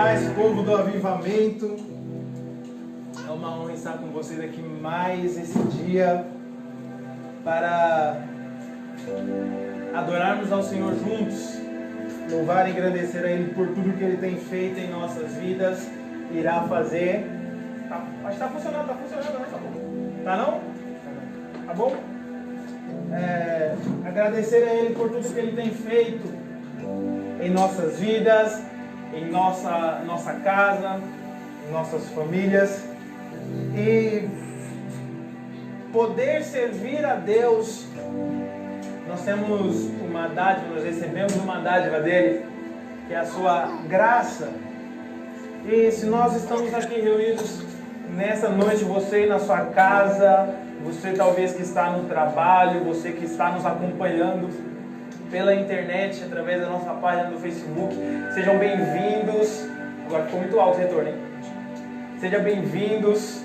paz, povo do avivamento. É uma honra estar com vocês aqui mais esse dia para adorarmos ao Senhor juntos, louvar e agradecer a Ele por tudo que Ele tem feito em nossas vidas, irá fazer. Acho que está funcionando, né? Tá bom? Tá não? Tá bom? Agradecer a Ele por tudo que Ele tem feito em nossas vidas, em nossa casa, em nossas famílias, e poder servir a Deus. Nós temos uma dádiva, nós recebemos uma dádiva dele, que é a sua graça. E se nós estamos aqui reunidos nessa noite, você na sua casa, você talvez que está no trabalho, você que está nos acompanhando pela internet, através da nossa página do Facebook, sejam bem-vindos. Agora ficou muito alto o retorno, hein? Sejam bem-vindos,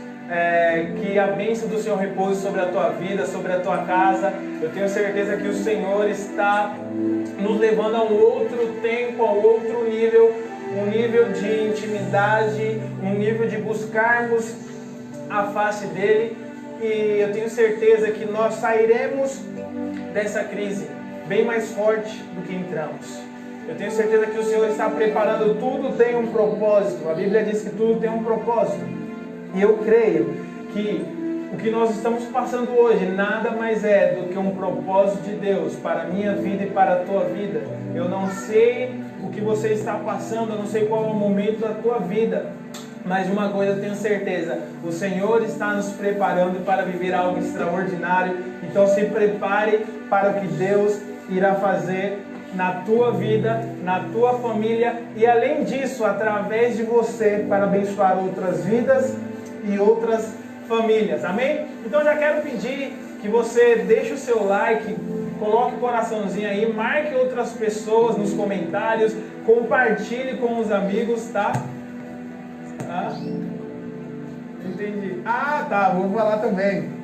que a bênção do Senhor repouse sobre a tua vida, sobre a tua casa. Eu tenho certeza que o Senhor está nos levando a um outro tempo, a um outro nível, um nível de intimidade, um nível de buscarmos a face dEle. E eu tenho certeza que nós sairemos dessa crise bem mais forte do que entramos. Eu tenho certeza que o Senhor está preparando, tudo tem um propósito. A Bíblia diz que tudo tem um propósito. E eu creio que o que nós estamos passando hoje nada mais é do que um propósito de Deus para a minha vida e para a tua vida. Eu não sei o que você está passando, eu não sei qual é o momento da tua vida, mas de uma coisa eu tenho certeza: o Senhor está nos preparando para viver algo extraordinário. Então se prepare para o que Deus irá fazer na tua vida, na tua família, e além disso, através de você, para abençoar outras vidas e outras famílias. Amém? Então já quero pedir que você deixe o seu like, coloque o coraçãozinho aí, marque outras pessoas nos comentários, compartilhe com os amigos, tá? Entendi. Tá, vou falar também.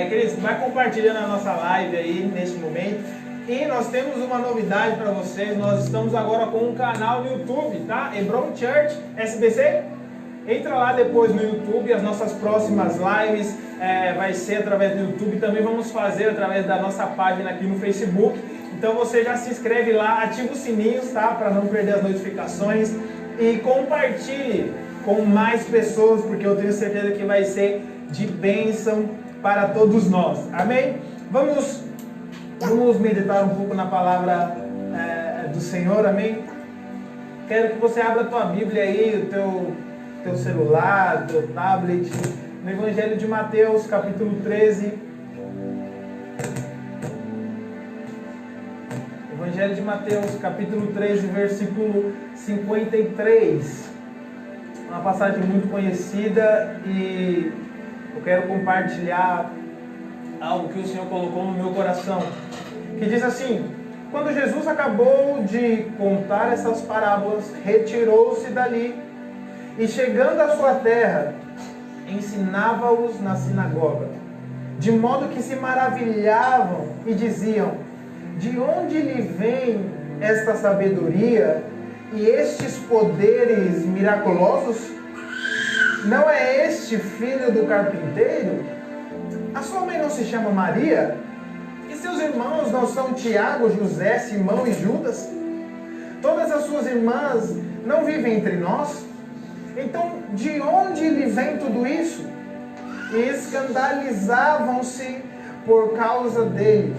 Queridos, vai compartilhando a nossa live aí neste momento. E nós temos uma novidade para vocês. Nós estamos agora com um canal no YouTube, tá? Hebron Church SBC. Entra lá depois no YouTube. As nossas próximas lives vai ser através do YouTube. Também vamos fazer através da nossa página aqui no Facebook. Então você já se inscreve lá, ativa o sininho, tá? Para não perder as notificações. E compartilhe com mais pessoas, porque eu tenho certeza que vai ser de bênção para todos nós. Amém? Vamos meditar um pouco na palavra do Senhor. Amém? Quero que você abra a tua Bíblia aí, o teu celular, o teu tablet, no Evangelho de Mateus, capítulo 13. Evangelho de Mateus, capítulo 13, versículo 53. Uma passagem muito conhecida, e eu quero compartilhar algo que o Senhor colocou no meu coração, que diz assim: quando Jesus acabou de contar essas parábolas, retirou-se dali e, chegando à sua terra, ensinava-os na sinagoga, de modo que se maravilhavam e diziam: de onde lhe vem esta sabedoria e estes poderes miraculosos? Não é este filho do carpinteiro? A sua mãe não se chama Maria? E seus irmãos não são Tiago, José, Simão e Judas? Todas as suas irmãs não vivem entre nós? Então, de onde lhe vem tudo isso? E escandalizavam-se por causa dele.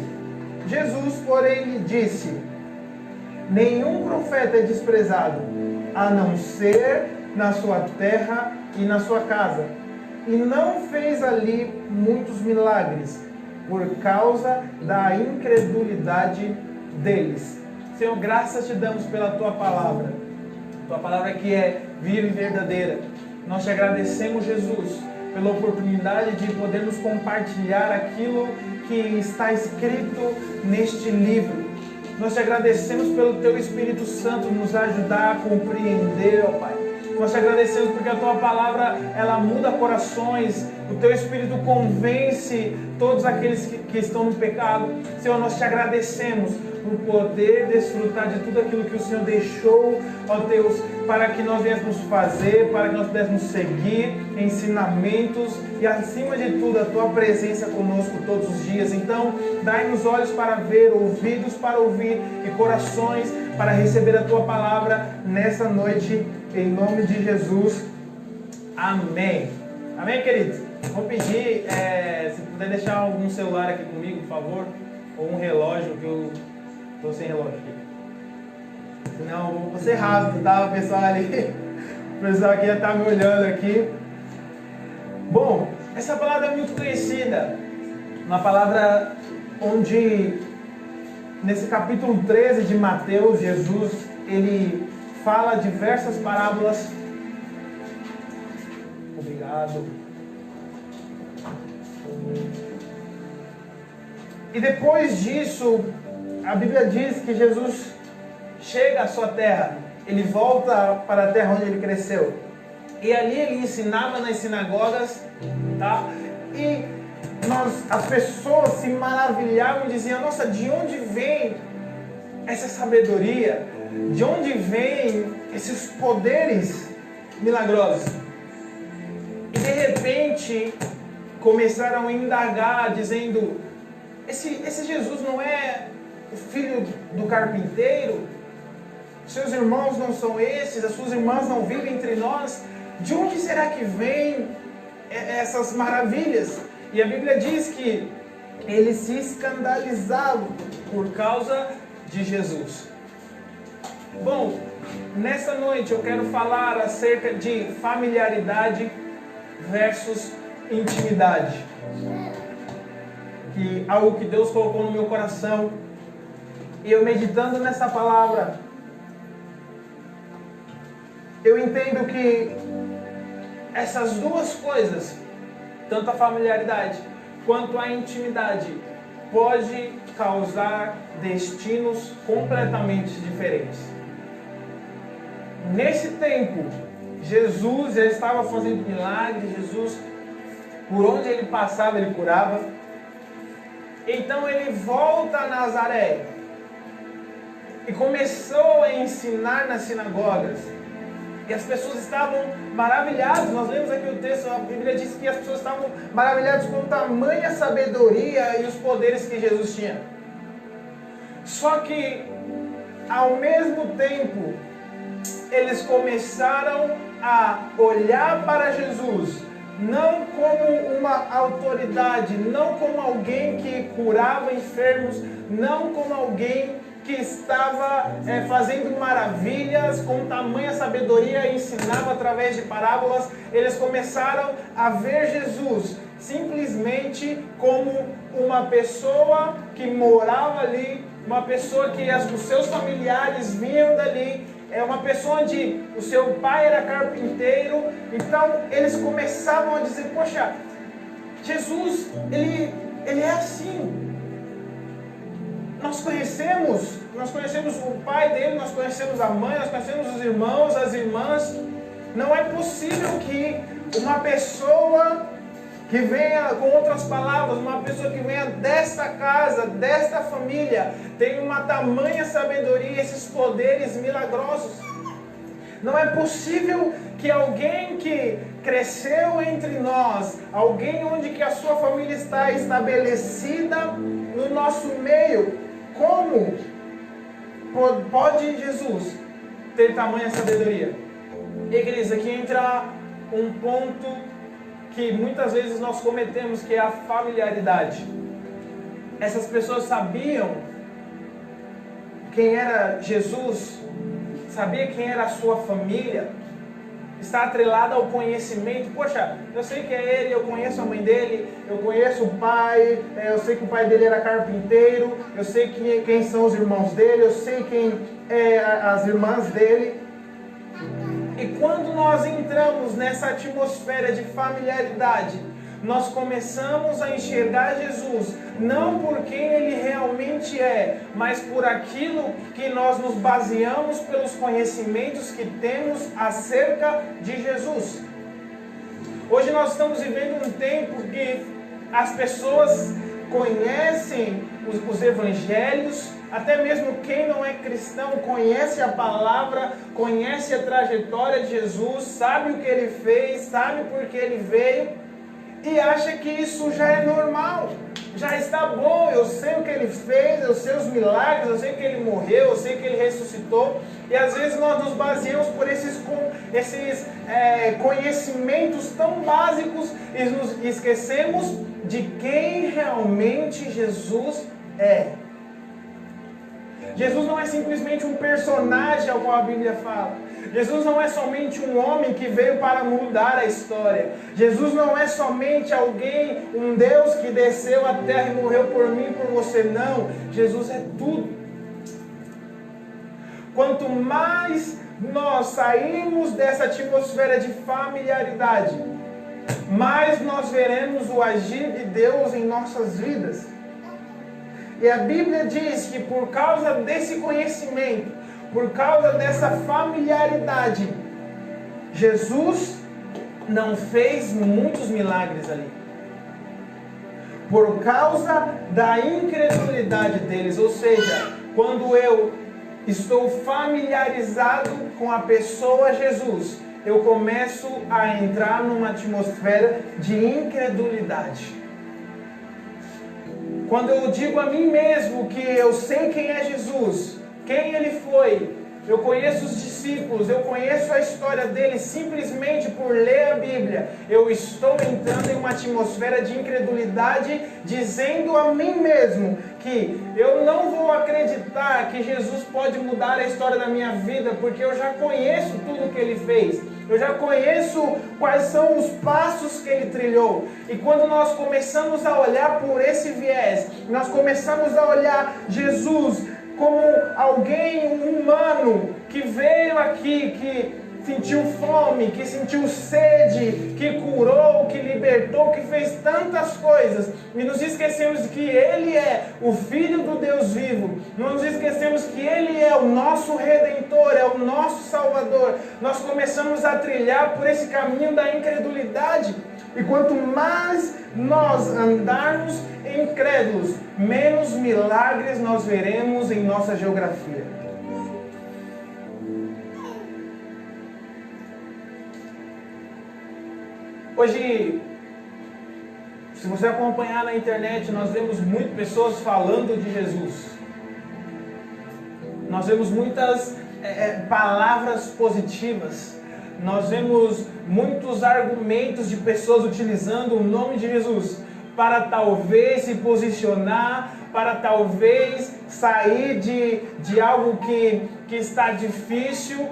Jesus, porém, lhe disse: nenhum profeta é desprezado, a não ser na sua terra e na sua casa. E não fez ali muitos milagres, por causa da incredulidade deles. Senhor, graças te damos pela tua palavra que é viva e verdadeira. Nós te agradecemos, Jesus, pela oportunidade de podermos compartilhar aquilo que está escrito neste livro. Nós te agradecemos pelo teu Espírito Santo nos ajudar a compreender, ó Pai. Nós te agradecemos porque a tua palavra, ela muda corações, O Teu Espírito convence todos aqueles que estão no pecado. Senhor, nós Te agradecemos por poder desfrutar de tudo aquilo que o Senhor deixou, ó Deus, para que nós viéssemos fazer, para que nós pudéssemos seguir ensinamentos e, acima de tudo, a Tua presença conosco todos os dias. Então, dai-nos olhos para ver, ouvidos para ouvir e corações para receber a Tua palavra nessa noite, em nome de Jesus. Amém. Amém, queridos? Vou pedir, se puder deixar algum celular aqui comigo, por favor, ou um relógio, que eu estou sem relógio aqui. Senão eu vou ser rápido, tá? O pessoal ali, o pessoal aqui já está me olhando aqui. Bom, essa palavra é muito conhecida. Uma palavra onde, nesse capítulo 13 de Mateus, Jesus, ele fala diversas parábolas. Obrigado. E depois disso, a Bíblia diz que Jesus chega à sua terra. Ele volta para a terra onde ele cresceu. E ali ele ensinava nas sinagogas, tá? E as pessoas se maravilhavam e diziam: nossa, de onde vem essa sabedoria? De onde vem esses poderes milagrosos? E de repente começaram a indagar, dizendo: esse Jesus não é o filho do carpinteiro? Seus irmãos não são esses? As suas irmãs não vivem entre nós? De onde será que vem essas maravilhas? E a Bíblia diz que eles se escandalizavam por causa de Jesus. Bom, nessa noite eu quero falar acerca de familiaridade versus intimidade. Que algo que Deus colocou no meu coração. E eu meditando nessa palavra, eu entendo que essas duas coisas, tanto a familiaridade quanto a intimidade, pode causar destinos completamente diferentes. Nesse tempo, Jesus já estava fazendo milagres. Jesus, por onde ele passava, ele curava. Então ele volta a Nazaré e começou a ensinar nas sinagogas. E as pessoas estavam maravilhadas. Nós lemos aqui o texto, a Bíblia diz que as pessoas estavam maravilhadas com tamanha sabedoria e os poderes que Jesus tinha. Só que, ao mesmo tempo, eles começaram a olhar para Jesus, não como uma autoridade, não como alguém que curava enfermos, não como alguém que estava fazendo maravilhas com tamanha sabedoria e ensinava através de parábolas. Eles começaram a ver Jesus simplesmente como uma pessoa que morava ali, uma pessoa que os seus familiares vinham dali, uma pessoa onde o seu pai era carpinteiro. Então eles começavam a dizer: poxa, Jesus, ele é assim. Nós conhecemos o pai dele, nós conhecemos a mãe, nós conhecemos os irmãos, as irmãs. Não é possível que uma pessoa que venha, com outras palavras, uma pessoa que venha desta casa, desta família, tenha uma tamanha sabedoria, esses poderes milagrosos. Não é possível que alguém que cresceu entre nós, alguém onde que a sua família está estabelecida no nosso meio, como pode Jesus ter tamanha sabedoria? E queridos, aqui entra um ponto que muitas vezes nós cometemos, que é a familiaridade. Essas pessoas sabiam quem era Jesus, sabia quem era a sua família, está atrelada ao conhecimento. Poxa, eu sei que é ele, eu conheço a mãe dele, eu conheço o pai, eu sei que o pai dele era carpinteiro, eu sei quem são os irmãos dele, eu sei quem é as irmãs dele. E quando nós entramos nessa atmosfera de familiaridade, nós começamos a enxergar Jesus não por quem ele realmente é, mas por aquilo que nós nos baseamos pelos conhecimentos que temos acerca de Jesus. Hoje nós estamos vivendo um tempo que as pessoas conhecem os evangelhos, até mesmo quem não é cristão conhece a palavra, conhece a trajetória de Jesus, sabe o que ele fez, sabe por que ele veio e acha que isso já é normal, já está bom. Eu sei o que ele fez, eu sei os milagres, eu sei que ele morreu, eu sei que ele ressuscitou. E às vezes nós nos baseamos por esses conhecimentos tão básicos e nos esquecemos de quem realmente Jesus é. Jesus não é simplesmente um personagem ao qual a Bíblia fala. Jesus não é somente um homem que veio para mudar a história. Jesus não é somente alguém, um Deus que desceu à terra e morreu por mim e por você. Não, Jesus é tudo. Quanto mais nós sairmos dessa atmosfera de familiaridade, mais nós veremos o agir de Deus em nossas vidas. E a Bíblia diz que por causa desse conhecimento, por causa dessa familiaridade, Jesus não fez muitos milagres ali. Por causa da incredulidade deles. Ou seja, quando eu estou familiarizado com a pessoa Jesus, eu começo a entrar numa atmosfera de incredulidade. Quando eu digo a mim mesmo que eu sei quem é Jesus, quem ele foi, eu conheço os discípulos, eu conheço a história deles simplesmente por ler a Bíblia, eu estou entrando em uma atmosfera de incredulidade, dizendo a mim mesmo que eu não vou acreditar que Jesus pode mudar a história da minha vida, porque eu já conheço tudo que ele fez. Eu já conheço quais são os passos que ele trilhou. E quando nós começamos a olhar por esse viés, nós começamos a olhar Jesus como alguém humano que veio aqui, que sentiu fome, que sentiu sede, que curou, que libertou, que fez tantas coisas. E nos esquecemos de que Ele é o Filho do Deus vivo. Não nos esquecemos que Ele é o nosso Redentor, é o nosso Salvador. Nós começamos a trilhar por esse caminho da incredulidade. E quanto mais nós andarmos incrédulos, menos milagres nós veremos em nossa geografia. Hoje, se você acompanhar na internet, nós vemos muitas pessoas falando de Jesus. Nós vemos muitas palavras positivas. Nós vemos muitos argumentos de pessoas utilizando o nome de Jesus para talvez se posicionar, para talvez sair de algo que está difícil.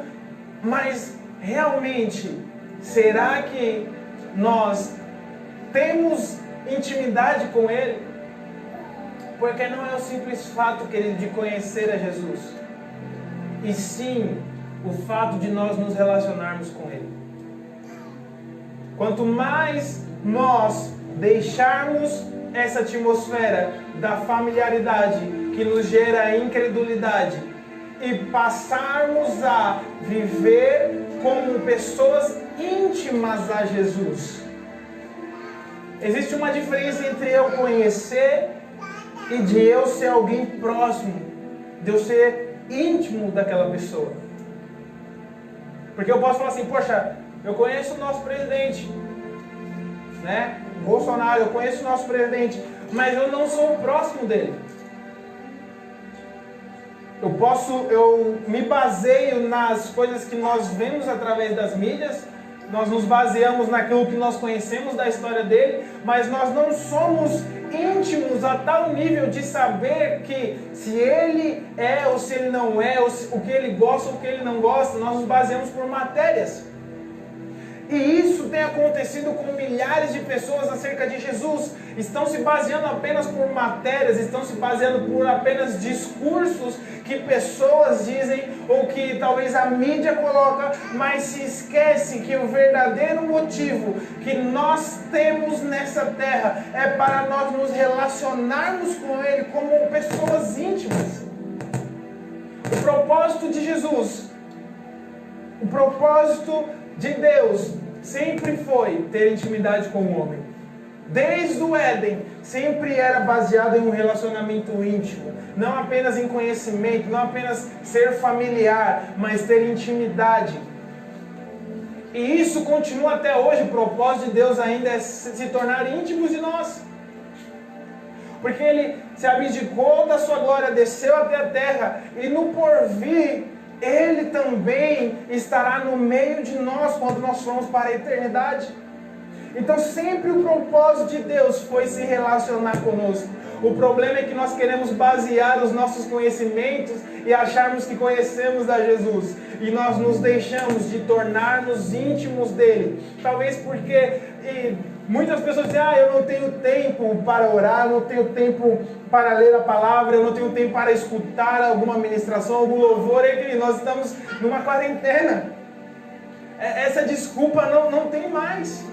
Mas realmente, será que nós temos intimidade com Ele? Porque não é o simples fato, querido, de conhecer a Jesus, e sim o fato de nós nos relacionarmos com Ele. Quanto mais nós deixarmos essa atmosfera da familiaridade que nos gera incredulidade e passarmos a viver como pessoas íntimas a Jesus. Existe uma diferença entre eu conhecer e de eu ser alguém próximo, de eu ser íntimo daquela pessoa. Porque eu posso falar assim, poxa, eu conheço o nosso presidente, né? Bolsonaro, eu conheço o nosso presidente, mas eu não sou próximo dele. Eu me baseio nas coisas que nós vemos através das mídias, nós nos baseamos naquilo que nós conhecemos da história dele, mas nós não somos íntimos a tal nível de saber que se ele é ou se ele não é, ou o que ele gosta ou o que ele não gosta. Nós nos baseamos por matérias. E isso tem acontecido com milhares de pessoas acerca de Jesus. Estão se baseando apenas por matérias, estão se baseando por apenas discursos que pessoas dizem ou que talvez a mídia coloca, mas se esquece que o verdadeiro motivo que nós temos nessa terra é para nós nos relacionarmos com Ele como pessoas íntimas. O propósito de Jesus, o propósito de Deus sempre foi ter intimidade com o homem. Desde o Éden, sempre era baseado em um relacionamento íntimo. Não apenas em conhecimento, não apenas ser familiar, mas ter intimidade. E isso continua até hoje. O propósito de Deus ainda é se tornar íntimos de nós. Porque Ele se abdicou da sua glória, desceu até a terra, e no porvir, Ele também estará no meio de nós quando nós formos para a eternidade. Então sempre o propósito de Deus foi se relacionar conosco. O problema é que nós queremos basear os nossos conhecimentos e acharmos que conhecemos a Jesus. E nós nos deixamos de tornar-nos íntimos dele. Talvez porque muitas pessoas dizem, eu não tenho tempo para orar, eu não tenho tempo para ler a palavra, eu não tenho tempo para escutar alguma ministração, algum louvor. E nós estamos numa quarentena. Essa desculpa não tem mais.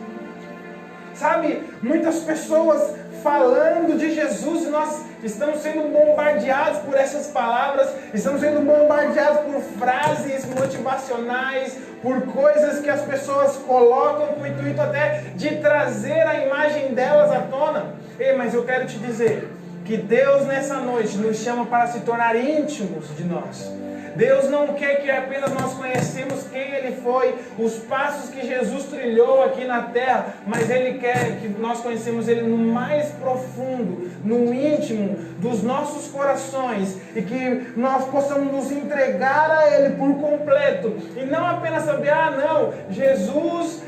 Sabe, muitas pessoas falando de Jesus, e nós estamos sendo bombardeados por essas palavras, estamos sendo bombardeados por frases motivacionais, por coisas que as pessoas colocam com o intuito até de trazer a imagem delas à tona. Mas eu quero te dizer que Deus nessa noite nos chama para se tornar íntimos de nós. Deus não quer que apenas nós conhecemos quem Ele foi, os passos que Jesus trilhou aqui na terra, mas Ele quer que nós conhecemos Ele no mais profundo, no íntimo dos nossos corações, e que nós possamos nos entregar a Ele por completo, e não apenas saber, Jesus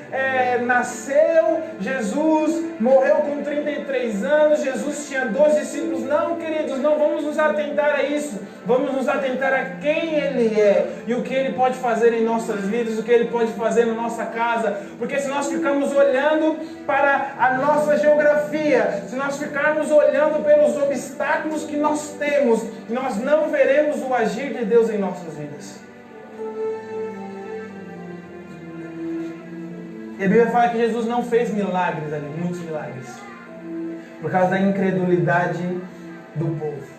nasceu, Jesus morreu com 33 anos, Jesus tinha 12 discípulos. Não, queridos, não vamos nos atentar a isso. Vamos nos atentar a quem Ele é e o que Ele pode fazer em nossas vidas, o que Ele pode fazer na nossa casa. Porque se nós ficarmos olhando para a nossa geografia, se nós ficarmos olhando pelos obstáculos que nós temos, nós não veremos o agir de Deus em nossas vidas. E a Bíblia fala que Jesus não fez milagres ali, muitos milagres, por causa da incredulidade do povo.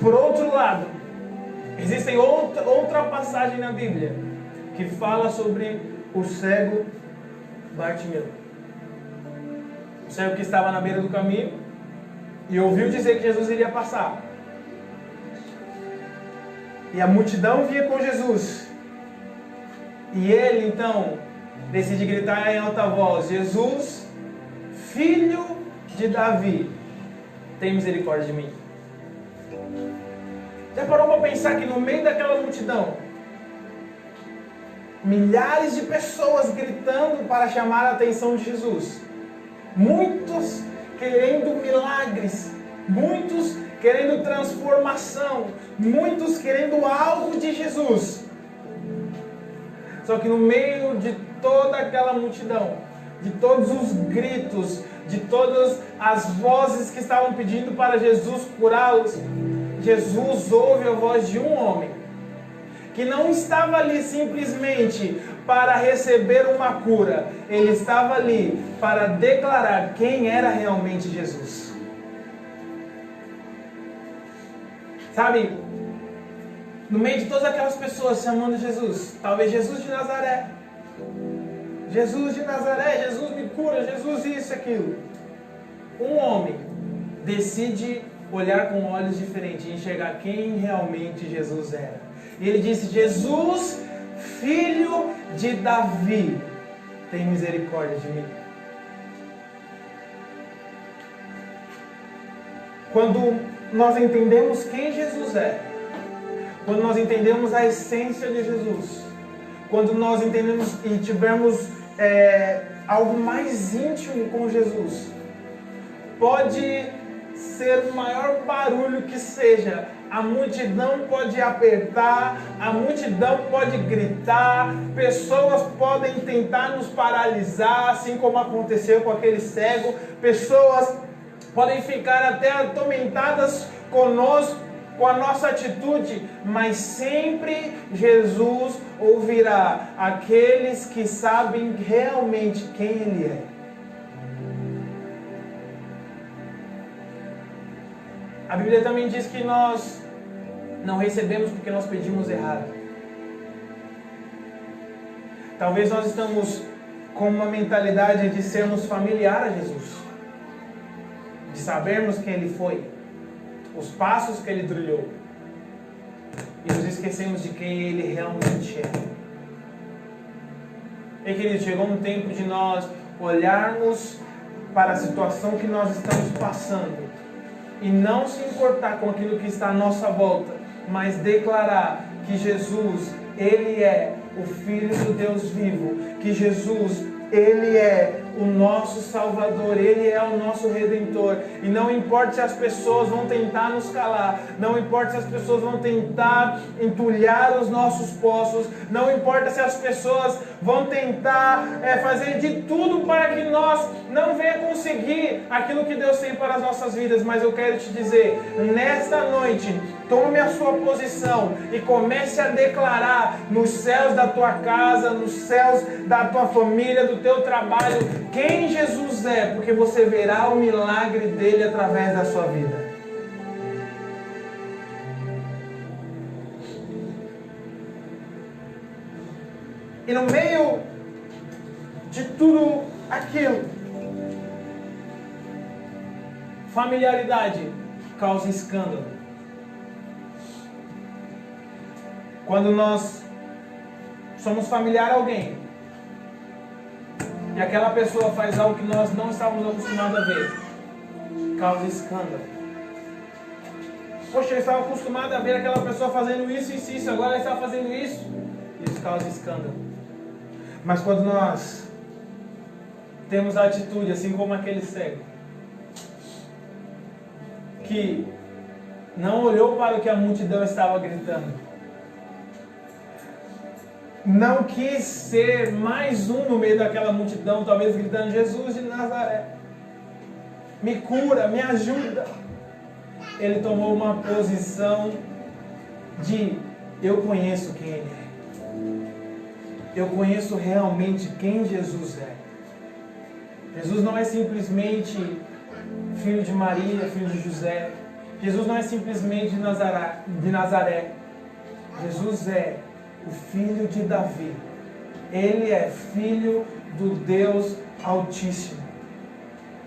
Por outro lado, existe outra passagem na Bíblia que fala sobre o cego Bartimeu. O cego que estava na beira do caminho e ouviu dizer que Jesus iria passar. E a multidão vinha com Jesus. E ele então decide gritar em alta voz: Jesus, filho de Davi, tem misericórdia de mim. Já parou para pensar que no meio daquela multidão, milhares de pessoas gritando para chamar a atenção de Jesus, muitos querendo milagres, muitos querendo transformação, muitos querendo algo de Jesus. Só que no meio de toda aquela multidão, de todos os gritos, de todas as vozes que estavam pedindo para Jesus curá-los, Jesus ouve a voz de um homem que não estava ali simplesmente para receber uma cura, ele estava ali para declarar quem era realmente Jesus. Sabe, no meio de todas aquelas pessoas chamando Jesus, talvez Jesus de Nazaré, Jesus de Nazaré, Jesus me cura, Jesus isso, aquilo. Um homem decide olhar com olhos diferentes e enxergar quem realmente Jesus era. E ele disse: Jesus, filho de Davi, tem misericórdia de mim. Quando nós entendemos quem Jesus é, quando nós entendemos a essência de Jesus, quando nós entendemos e tivermos algo mais íntimo com Jesus, pode ser o maior barulho que seja, a multidão pode apertar, a multidão pode gritar, pessoas podem tentar nos paralisar, assim como aconteceu com aquele cego, pessoas podem ficar até atormentadas conosco, com a nossa atitude, mas sempre Jesus ouvirá aqueles que sabem realmente quem Ele é. A Bíblia também diz que nós não recebemos porque nós pedimos errado. Talvez nós estamos com uma mentalidade de sermos familiar a Jesus, de sabermos quem Ele foi, os passos que Ele trilhou, e nos esquecemos de quem Ele realmente é. E querido, chegou um tempo de nós olharmos para a situação que nós estamos passando e não se importar com aquilo que está à nossa volta, mas declarar que Jesus, Ele é o Filho do Deus vivo, que Jesus, Ele é o nosso Salvador, Ele é o nosso Redentor. E não importa se as pessoas vão tentar nos calar, não importa se as pessoas vão tentar entulhar os nossos poços, não importa se as pessoas vão tentar fazer de tudo para que nós não venha conseguir aquilo que Deus tem para as nossas vidas. Mas eu quero te dizer, nesta noite, tome a sua posição e comece a declarar nos céus da tua casa, nos céus da tua família, do teu trabalho, quem Jesus é, porque você verá o milagre dele através da sua vida. E no meio de tudo aquilo, familiaridade causa escândalo. Quando nós somos familiar a alguém e aquela pessoa faz algo que nós não estávamos acostumados a ver, causa escândalo. Poxa, eu estava acostumado a ver aquela pessoa fazendo isso, isso, isso, agora ela está fazendo isso. Isso causa escândalo. Mas quando nós temos a atitude, assim como aquele cego, que não olhou para o que a multidão estava gritando, não quis ser mais um no meio daquela multidão, talvez gritando: Jesus de Nazaré, me cura, me ajuda. Ele tomou uma posição de: eu conheço quem Ele é, eu conheço realmente quem Jesus é. Jesus não é simplesmente filho de Maria, filho de José. Jesus não é simplesmente de Nazaré. Jesus é o filho de Davi. Ele é filho do Deus Altíssimo.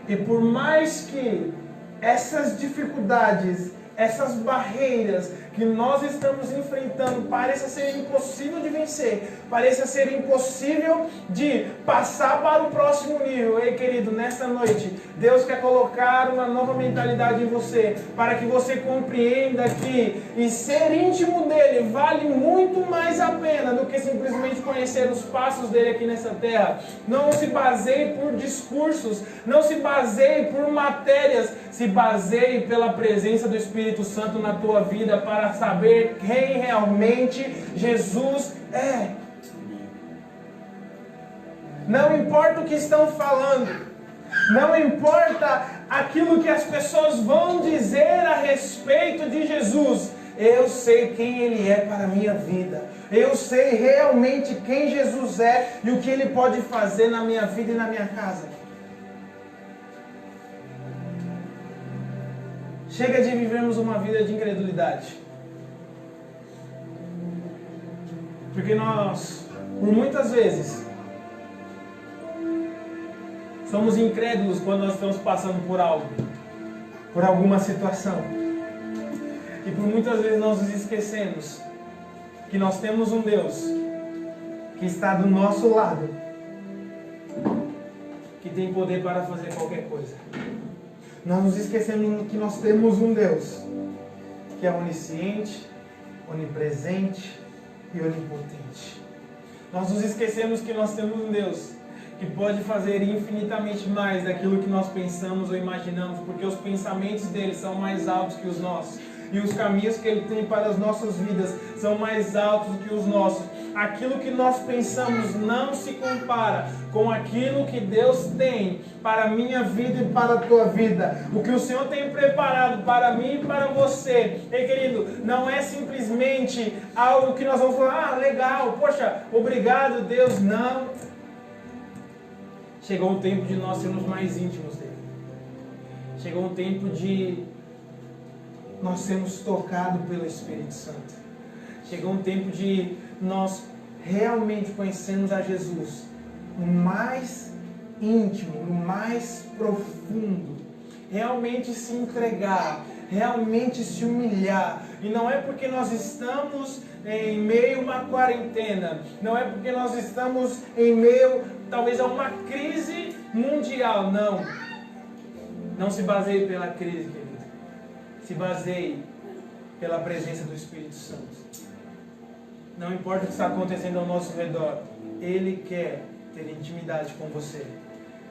E por mais que essas dificuldades, essas barreiras que nós estamos enfrentando pareça ser impossível de vencer, pareça ser impossível de passar para o próximo nível. Ei, querido, nesta noite, Deus quer colocar uma nova mentalidade em você, para que você compreenda que e ser íntimo dele vale muito mais a pena do que simplesmente conhecer os passos dele aqui nessa terra. Não se baseie por discursos, não se baseie por matérias, se baseie pela presença do Espírito Santo na tua vida, para saber quem realmente Jesus é. Não importa o que estão falando, não importa aquilo que as pessoas vão dizer a respeito de Jesus, eu sei quem Ele é para a minha vida. Eu sei realmente quem Jesus é e o que Ele pode fazer na minha vida e na minha casa. Chega de vivermos uma vida de incredulidade. Porque nós, por muitas vezes, somos incrédulos quando nós estamos passando por algo, por alguma situação. E por muitas vezes nós nos esquecemos que nós temos um Deus que está do nosso lado, que tem poder para fazer qualquer coisa. Nós nos esquecemos que nós temos um Deus que é onisciente, onipresente e onipotente. Nós nos esquecemos que nós temos um Deus que pode fazer infinitamente mais daquilo que nós pensamos ou imaginamos, porque os pensamentos dele são mais altos que os nossos. E os caminhos que Ele tem para as nossas vidas são mais altos do que os nossos. Aquilo que nós pensamos não se compara com aquilo que Deus tem para a minha vida e para a tua vida. O que o Senhor tem preparado para mim e para você, ei, querido, não é simplesmente algo que nós vamos falar: ah, legal, poxa, obrigado Deus. Não. Chegou o tempo de nós sermos mais íntimos dele. Chegou o tempo de nós sermos tocados pelo Espírito Santo. Chegou um tempo de nós realmente conhecermos a Jesus no mais íntimo, no mais profundo, realmente se entregar, realmente se humilhar. E não é porque nós estamos em meio a uma quarentena, não é porque nós estamos em meio talvez a uma crise mundial, não. Não se baseie pela crise, querido. Se baseie pela presença do Espírito Santo. Não importa o que está acontecendo ao nosso redor, Ele quer ter intimidade com você.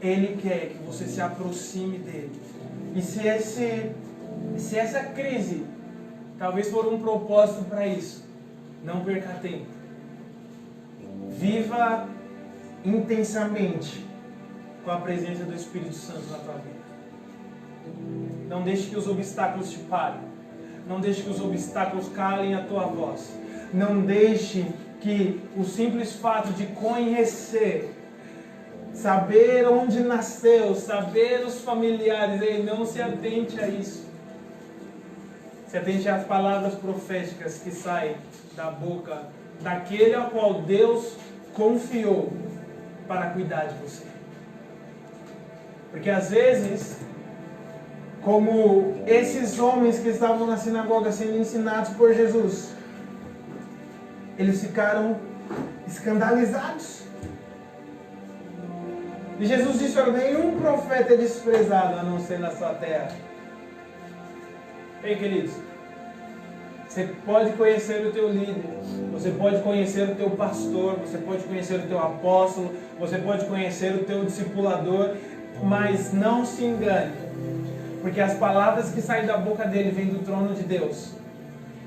Ele quer que você se aproxime dele. E se essa crise talvez for um propósito para isso, não perca tempo. Viva intensamente com a presença do Espírito Santo na tua vida. Não deixe que os obstáculos te parem. Não deixe que os obstáculos calem a tua voz. Não deixe que o simples fato de conhecer, saber onde nasceu, saber os familiares, não se atente a isso. Se atente às palavras proféticas que saem da boca daquele ao qual Deus confiou para cuidar de você. Porque às vezes, como esses homens que estavam na sinagoga sendo ensinados por Jesus, eles ficaram escandalizados. E Jesus disse: olha, nenhum profeta é desprezado a não ser na sua terra. Ei, queridos, você pode conhecer o teu líder, você pode conhecer o teu pastor, você pode conhecer o teu apóstolo, você pode conhecer o teu discipulador, mas não se engane, porque as palavras que saem da boca dele vêm do trono de Deus.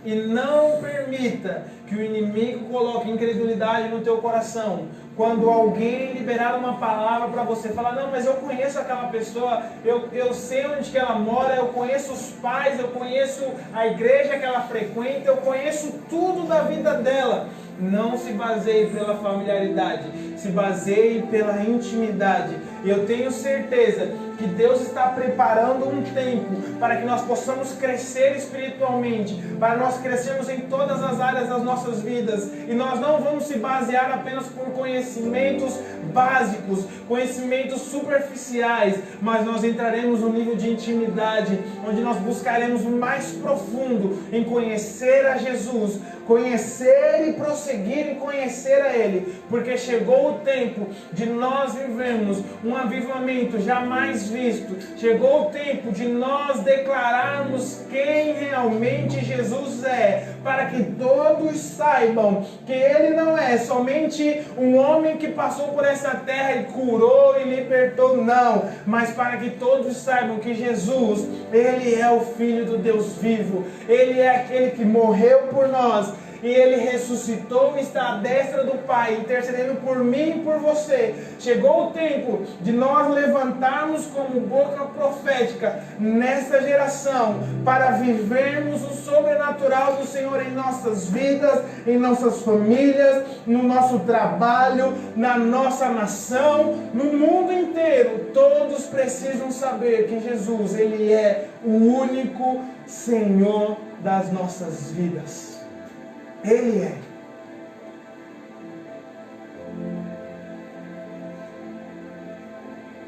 E não permita que o inimigo coloque incredulidade no teu coração. Quando alguém liberar uma palavra para você, falar: não, mas eu conheço aquela pessoa, eu sei onde que ela mora, eu conheço os pais, eu conheço a igreja que ela frequenta, eu conheço tudo da vida dela. Não se baseie pela familiaridade, se baseie pela intimidade. E eu tenho certeza que Deus está preparando um tempo para que nós possamos crescer espiritualmente, para nós crescermos em todas as áreas das nossas vidas. E nós não vamos se basear apenas por conhecimentos básicos, conhecimentos superficiais, mas nós entraremos no nível de intimidade, onde nós buscaremos o mais profundo em conhecer a Jesus, conhecer e prosseguir em conhecer a Ele, porque chegou o tempo de nós vivermos um avivamento jamais visto. Chegou o tempo de nós declararmos quem realmente Jesus é, para que todos saibam que Ele não é somente um homem que passou por essa terra e curou e libertou, não, mas para que todos saibam que Jesus, Ele é o Filho do Deus vivo, Ele é aquele que morreu por nós, e Ele ressuscitou e está à destra do Pai, intercedendo por mim e por você. Chegou o tempo de nós levantarmos como boca profética nesta geração, para vivermos o sobrenatural do Senhor em nossas vidas, em nossas famílias, no nosso trabalho, na nossa nação, no mundo inteiro. Todos precisam saber que Jesus, Ele é o único Senhor das nossas vidas. Ele é.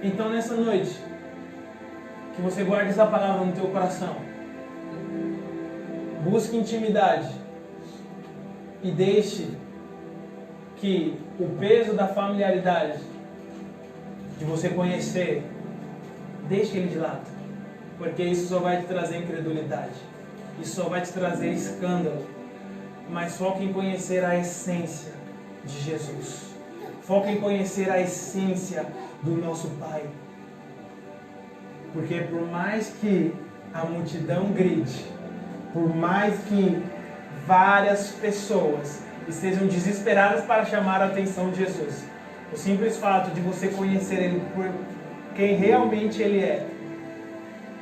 Então nessa noite, que você guarde essa palavra no teu coração. Busque intimidade. E deixe que o peso da familiaridade, de você conhecer, deixe ele de lado. Porque isso só vai te trazer incredulidade. Isso só vai te trazer escândalo. Mas foque em conhecer a essência de Jesus. Foque em conhecer a essência do nosso Pai. Porque por mais que a multidão grite, por mais que várias pessoas estejam desesperadas para chamar a atenção de Jesus, o simples fato de você conhecer Ele por quem realmente Ele é,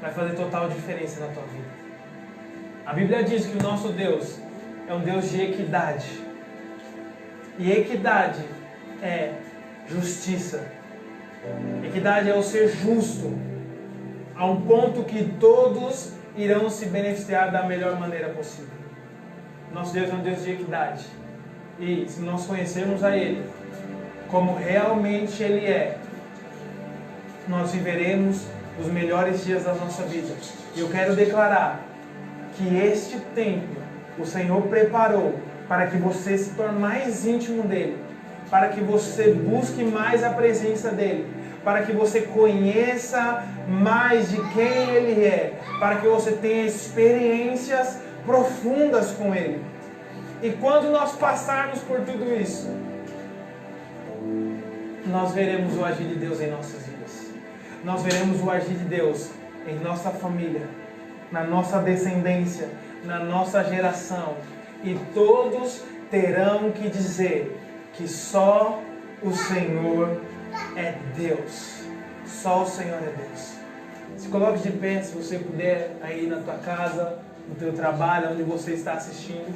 vai fazer total diferença na tua vida. A Bíblia diz que o nosso Deus é um Deus de equidade. E equidade é justiça. Equidade é o ser justo, a um ponto que todos irão se beneficiar da melhor maneira possível. Nosso Deus é um Deus de equidade. E se nós conhecermos a Ele como realmente Ele é, nós viveremos os melhores dias da nossa vida. E eu quero declarar que este tempo o Senhor preparou para que você se torne mais íntimo dEle, para que você busque mais a presença dEle, para que você conheça mais de quem Ele é, para que você tenha experiências profundas com Ele. E quando nós passarmos por tudo isso, nós veremos o agir de Deus em nossas vidas. Nós veremos o agir de Deus em nossa família, na nossa descendência, na nossa geração. E todos terão que dizer que só o Senhor é Deus. Só o Senhor é Deus. Se coloque de pé, se você puder, aí na tua casa, no teu trabalho, onde você está assistindo.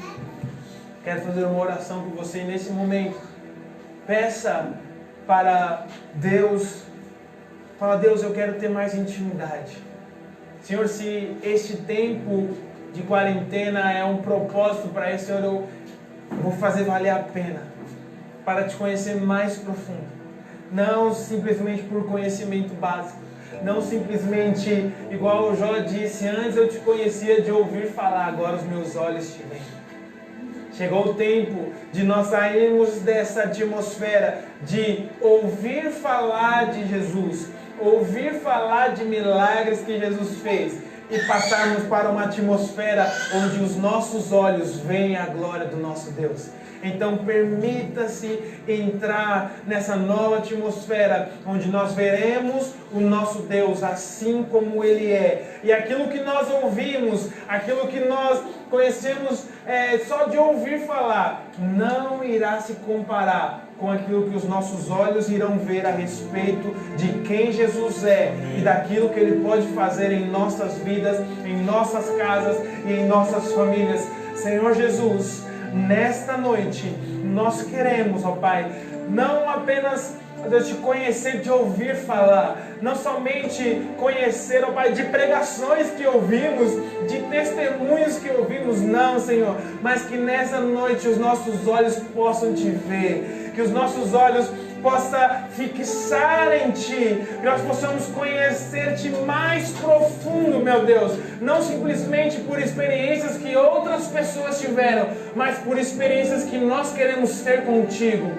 Quero fazer uma oração por você nesse momento. Peça para Deus. Fala, Deus, eu quero ter mais intimidade. Senhor, se este tempo de quarentena é um propósito para isso, Senhor, eu vou fazer valer a pena para te conhecer mais profundo. Não simplesmente por conhecimento básico. Não simplesmente, igual o Jó disse, antes eu te conhecia de ouvir falar, agora os meus olhos te veem. Chegou o tempo de nós sairmos dessa atmosfera de ouvir falar de Jesus, ouvir falar de milagres que Jesus fez e passarmos para uma atmosfera onde os nossos olhos veem a glória do nosso Deus. Então permita-se entrar nessa nova atmosfera onde nós veremos o nosso Deus assim como Ele é. E aquilo que nós ouvimos, aquilo que nós conhecemos só de ouvir falar, não irá se comparar com aquilo que os nossos olhos irão ver a respeito de quem Jesus é e daquilo que Ele pode fazer em nossas vidas, em nossas casas e em nossas famílias. Senhor Jesus, nesta noite, nós queremos, ó Pai, não apenas Deus, te conhecer, de ouvir falar, não somente conhecer, ó Pai, de pregações que ouvimos, de testemunhos que ouvimos, não, Senhor, mas que nessa noite os nossos olhos possam te ver, que os nossos olhos possam fixar em Ti, que nós possamos conhecer-Te mais profundo, meu Deus, não simplesmente por experiências que outras pessoas tiveram, mas por experiências que nós queremos ter contigo.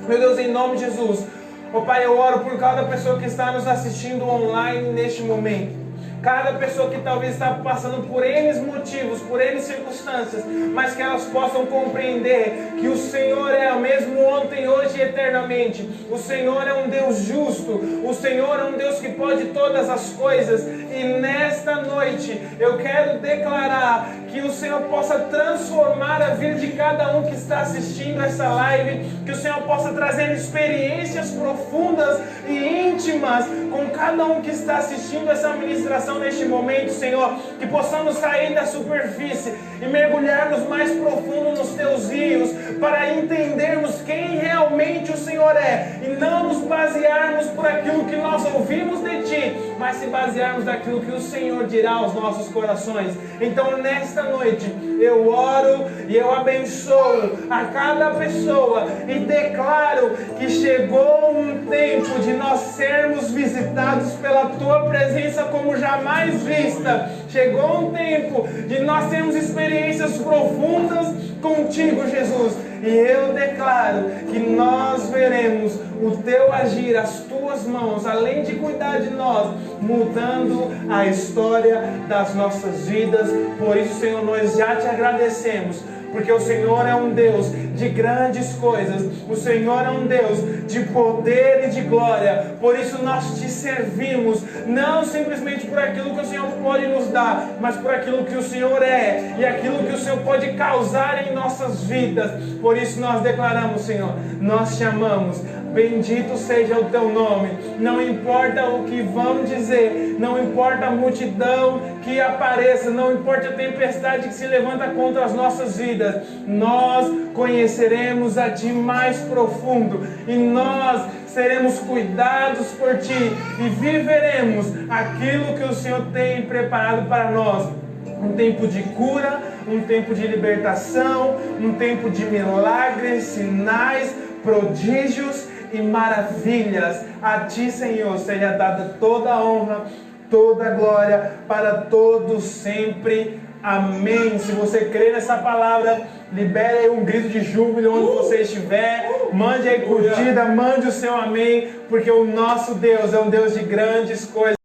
Meu Deus, em nome de Jesus, ó Pai, eu oro por cada pessoa que está nos assistindo online neste momento. Cada pessoa que talvez está passando por N motivos, por N circunstâncias, mas que elas possam compreender que o Senhor é o mesmo ontem, hoje e eternamente. O Senhor é um Deus justo, o Senhor é um Deus que pode todas as coisas. E nesta noite eu quero declarar que o Senhor possa transformar a vida de cada um que está assistindo essa live, que o Senhor possa trazer experiências profundas e íntimas com cada um que está assistindo essa ministração neste momento, Senhor, que possamos sair da superfície e mergulharmos mais profundo nos Teus rios, para entendermos quem realmente o Senhor é, e não nos basearmos por aquilo que nós ouvimos de Ti, mas se basearmos naquilo que o Senhor dirá aos nossos corações. Então nesta noite eu oro e eu abençoo a cada pessoa e declaro que chegou um tempo de nós sermos visitados pela Tua presença como jamais vista. Chegou um tempo de nós termos experiências profundas contigo, Jesus. E eu declaro que nós veremos o Teu agir, as Tuas mãos, além de cuidar de nós, mudando a história das nossas vidas. Por isso, Senhor, nós já Te agradecemos, porque o Senhor é um Deus de grandes coisas, o Senhor é um Deus de poder e de glória. Por isso nós Te servimos, não simplesmente por aquilo que o Senhor pode nos dar, mas por aquilo que o Senhor é e aquilo que o Senhor pode causar em nossas vidas. Por isso nós declaramos, Senhor, nós Te amamos. Bendito seja o Teu nome. Não importa o que vão dizer, não importa a multidão que apareça, não importa a tempestade que se levanta contra as nossas vidas, nós conheceremos a Ti mais profundo e nós seremos cuidados por Ti e viveremos aquilo que o Senhor tem preparado para nós. Um tempo de cura, um tempo de libertação, um tempo de milagres, sinais, prodígios e maravilhas. A Ti, Senhor, seja dada toda a honra, toda a glória para todos sempre. Amém. Se você crê nessa palavra, libere aí um grito de júbilo onde você estiver. Mande aí curtida, mande o seu amém, porque o nosso Deus é um Deus de grandes coisas.